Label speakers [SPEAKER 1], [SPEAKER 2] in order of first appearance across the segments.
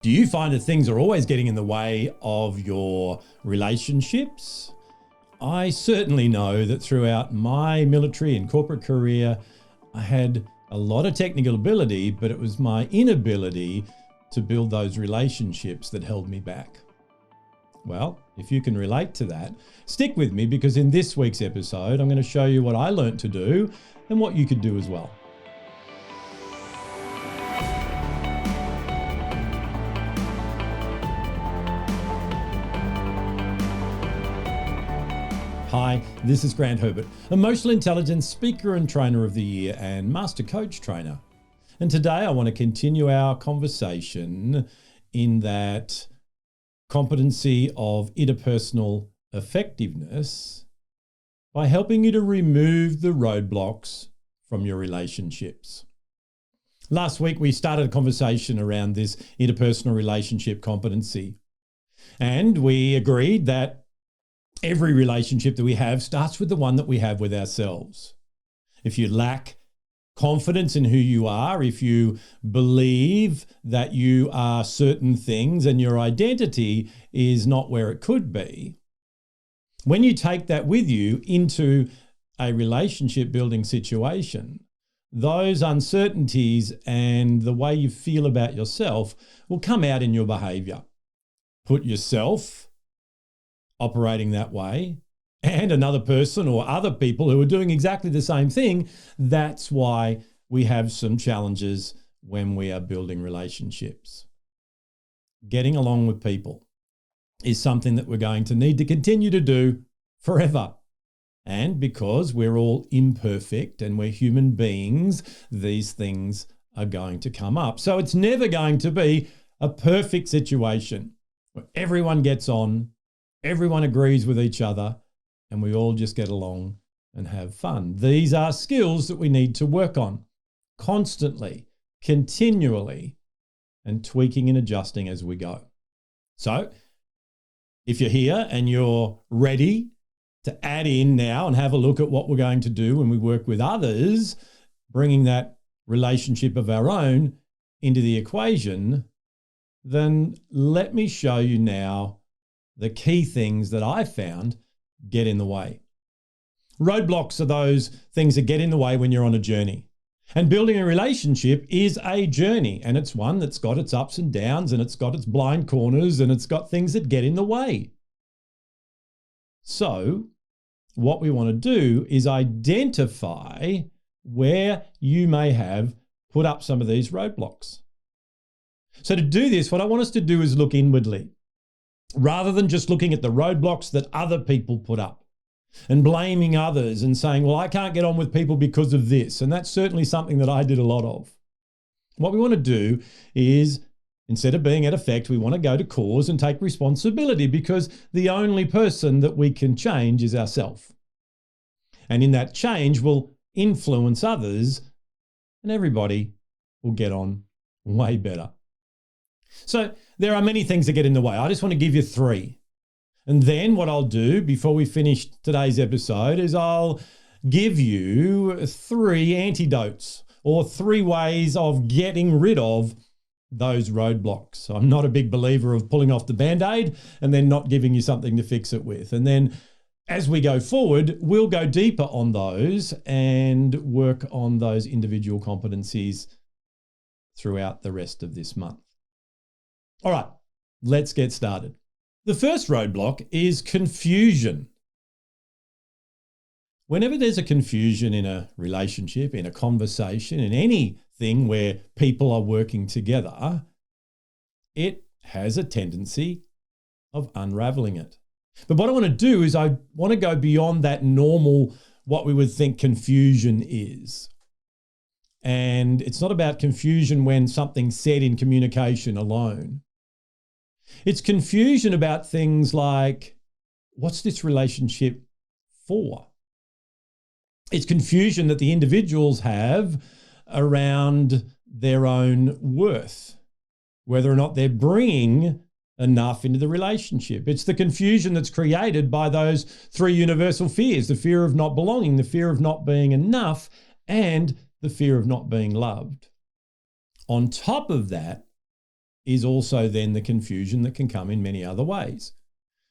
[SPEAKER 1] Do you find that things are always getting in the way of your relationships? I certainly know that throughout my military and corporate career, I had a lot of technical ability, but it was my inability to build those relationships that held me back. Well, if you can relate to that, stick with me, because in this week's episode, I'm going to show you what I learned to do and what you could do as well. Hi, this is Grant Herbert, Emotional Intelligence Speaker and Trainer of the Year and Master Coach Trainer. And today I want to continue our conversation in that competency of interpersonal effectiveness by helping you to remove the roadblocks from your relationships. Last week we started a conversation around this interpersonal relationship competency, and we agreed that every relationship that we have starts with the one that we have with ourselves. If you lack confidence in who you are, if you believe that you are certain things and your identity is not where it could be, when you take that with you into a relationship building situation, those uncertainties and the way you feel about yourself will come out in your behavior. Put yourself operating that way, and another person or other people who are doing exactly the same thing. That's why we have some challenges when we are building relationships. Getting along with people is something that we're going to need to continue to do forever. And because we're all imperfect and we're human beings, these things are going to come up. So it's never going to be a perfect situation where everyone gets on, everyone agrees with each other, and we all just get along and have fun. These are skills that we need to work on constantly, continually, and tweaking and adjusting as we go. So if you're here and you're ready to add in now and have a look at what we're going to do when we work with others, bringing that relationship of our own into the equation, then let me show you now the key things that I found get in the way. Roadblocks are those things that get in the way when you're on a journey. And building a relationship is a journey, and it's one that's got its ups and downs, and it's got its blind corners, and it's got things that get in the way. So what we want to do is identify where you may have put up some of these roadblocks. So to do this, what I want us to do is look inwardly, rather than just looking at the roadblocks that other people put up and blaming others and saying, well, I can't get on with people because of this. And that's certainly something that I did a lot of. What we want to do is, instead of being at effect, we want to go to cause and take responsibility, because the only person that we can change is ourselves. And in that change, we'll influence others and everybody will get on way better. So there are many things that get in the way. I just want to give you three. And then what I'll do before we finish today's episode is I'll give you three antidotes, or three ways of getting rid of those roadblocks. I'm not a big believer of pulling off the Band-Aid and then not giving you something to fix it with. And then as we go forward, we'll go deeper on those and work on those individual competencies throughout the rest of this month. All right, let's get started. The first roadblock is confusion. Whenever there's a confusion in a relationship, in a conversation, in anything where people are working together, it has a tendency of unraveling it. But what I want to do is I want to go beyond that normal, what we would think confusion is. And it's not about confusion when something's said in communication alone. It's confusion about things like, what's this relationship for? It's confusion that the individuals have around their own worth, whether or not they're bringing enough into the relationship. It's the confusion that's created by those three universal fears: the fear of not belonging, the fear of not being enough, and the fear of not being loved. On top of that, is also then the confusion that can come in many other ways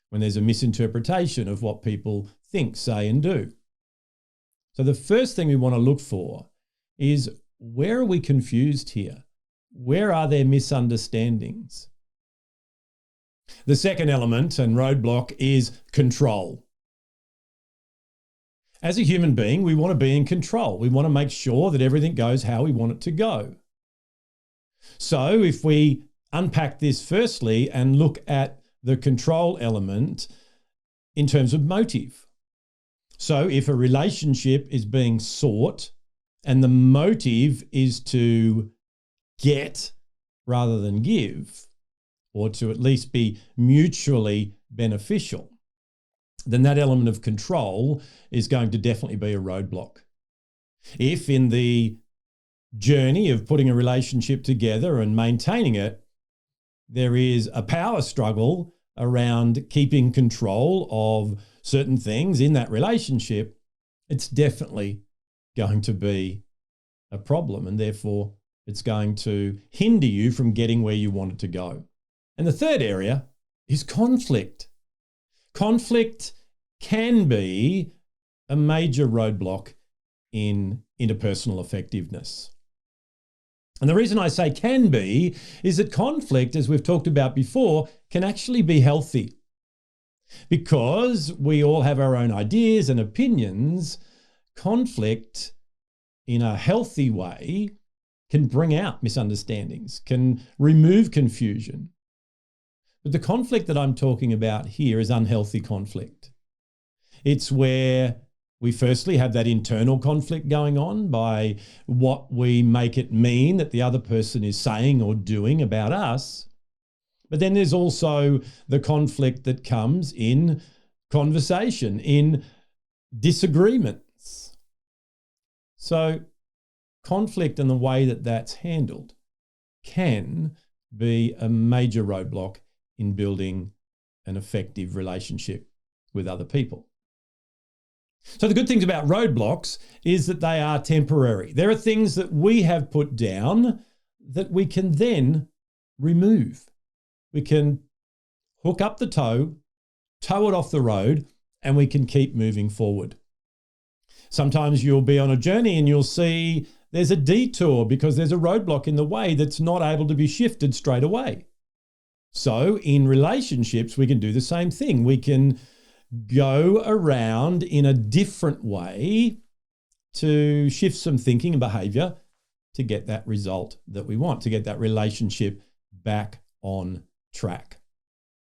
[SPEAKER 1] when there's a misinterpretation of what people think, say, and do. So the first thing we want to look for is, where are we confused here? Where are there misunderstandings? The second element and roadblock is control. As a human being, we want to be in control. We want to make sure that everything goes how we want it to go. So if we unpack this firstly and look at the control element in terms of motive. So if a relationship is being sought and the motive is to get rather than give, or to at least be mutually beneficial, then that element of control is going to definitely be a roadblock. If in the journey of putting a relationship together and maintaining it, there is a power struggle around keeping control of certain things in that relationship, it's definitely going to be a problem, and therefore it's going to hinder you from getting where you want it to go. And the third area is conflict. Conflict can be a major roadblock in interpersonal effectiveness. And the reason I say can be is that conflict, as we've talked about before, can actually be healthy. Because we all have our own ideas and opinions, conflict in a healthy way can bring out misunderstandings, can remove confusion. But the conflict that I'm talking about here is unhealthy conflict. It's where we firstly have that internal conflict going on by what we make it mean that the other person is saying or doing about us. But then there's also the conflict that comes in conversation, in disagreements. So conflict and the way that that's handled can be a major roadblock in building an effective relationship with other people. So the good things about roadblocks is that they are temporary. There are things that we have put down that we can then remove. We can hook up the tow it off the road, and we can keep moving forward. Sometimes you'll be on a journey and you'll see there's a detour because there's a roadblock in the way that's not able to be shifted straight away. So in relationships, we can do the same thing. We can go around in a different way to shift some thinking and behavior to get that result that we want, to get that relationship back on track.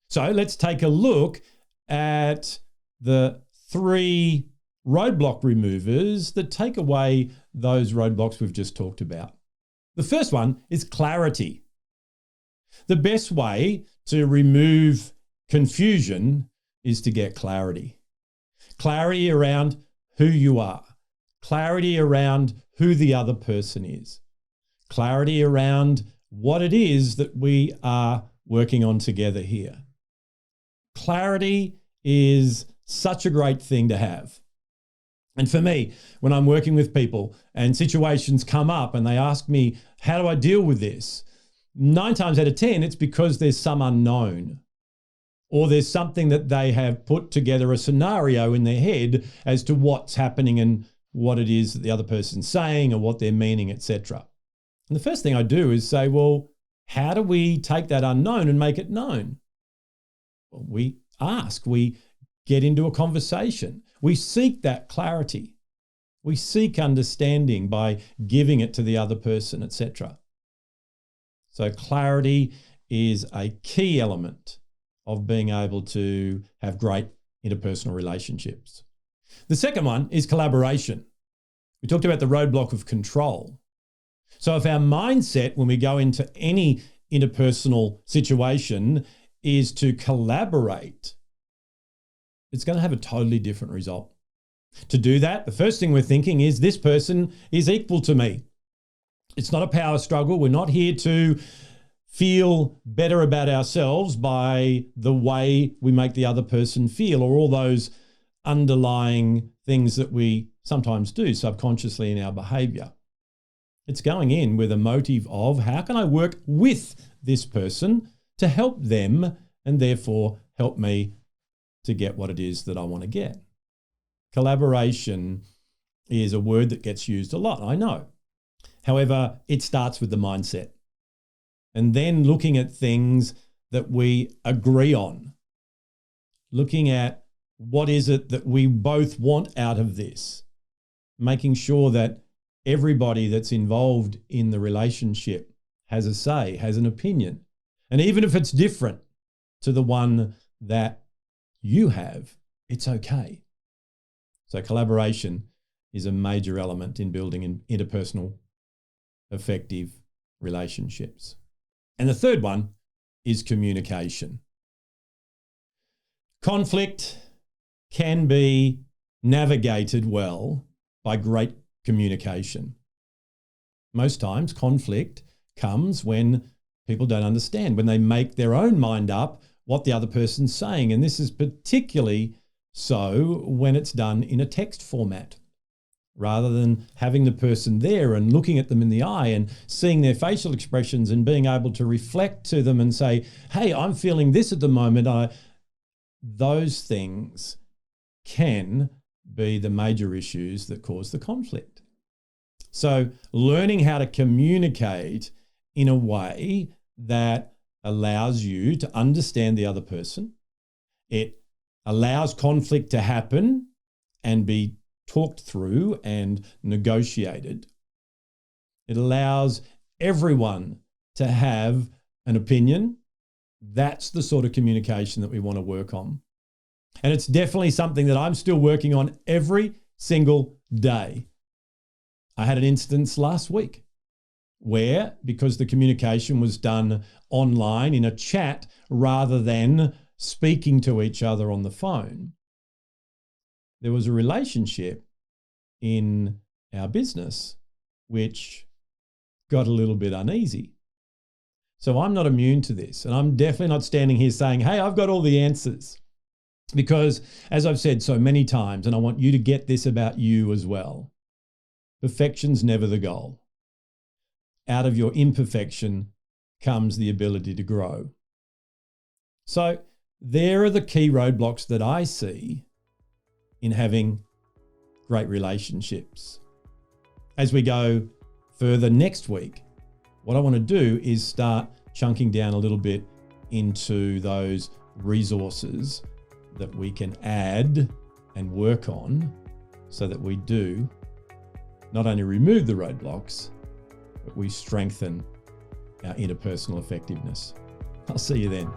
[SPEAKER 1] So let's take a look at the 3 roadblock removers that take away those roadblocks we've just talked about. The first one is clarity. The best way to remove confusion is to get clarity. Clarity around who you are. Clarity around who the other person is. Clarity around what it is that we are working on together here. Clarity is such a great thing to have. And for me, when I'm working with people and situations come up and they ask me, how do I deal with this? 9 times out of 10, it's because there's some unknown, or there's something that they have put together a scenario in their head as to what's happening and what it is that the other person's saying or what they're meaning, etc. And the first thing I do is say, well, how do we take that unknown and make it known? Well, we ask, we get into a conversation. We seek that clarity. We seek understanding by giving it to the other person, etc. So clarity is a key element of being able to have great interpersonal relationships. The second one is collaboration. We talked about the roadblock of control. So if our mindset when we go into any interpersonal situation is to collaborate, it's going to have a totally different result. To do that, the first thing we're thinking is this person is equal to me. It's not a power struggle. We're not here to feel better about ourselves by the way we make the other person feel, or all those underlying things that we sometimes do subconsciously in our behavior. It's going in with a motive of, how can I work with this person to help them and therefore help me to get what it is that I want to get. Collaboration is a word that gets used a lot, I know. However, it starts with the mindset and then looking at things that we agree on, looking at what is it that we both want out of this, making sure that everybody that's involved in the relationship has a say, has an opinion. And even if it's different to the one that you have, it's okay. So collaboration is a major element in building interpersonal, effective relationships. And the third one is communication. Conflict can be navigated well by great communication. Most times conflict comes when people don't understand, when they make their own mind up what the other person's saying. And this is particularly so when it's done in a text format, rather than having the person there and looking at them in the eye and seeing their facial expressions and being able to reflect to them and say, hey, I'm feeling this at the moment. Those things can be the major issues that cause the conflict. So learning how to communicate in a way that allows you to understand the other person, it allows conflict to happen and be talked through and negotiated. It allows everyone to have an opinion. That's the sort of communication that we want to work on. And it's definitely something that I'm still working on every single day. I had an instance last week where, because the communication was done online in a chat rather than speaking to each other on the phone, there was a relationship in our business which got a little bit uneasy. So I'm not immune to this, and I'm definitely not standing here saying, hey, I've got all the answers. Because as I've said so many times, and I want you to get this about you as well, perfection's never the goal. Out of your imperfection comes the ability to grow. So there are the key roadblocks that I see in having great relationships. As we go further next week, what I want to do is start chunking down a little bit into those resources that we can add and work on so that we do not only remove the roadblocks, but we strengthen our interpersonal effectiveness. I'll see you then.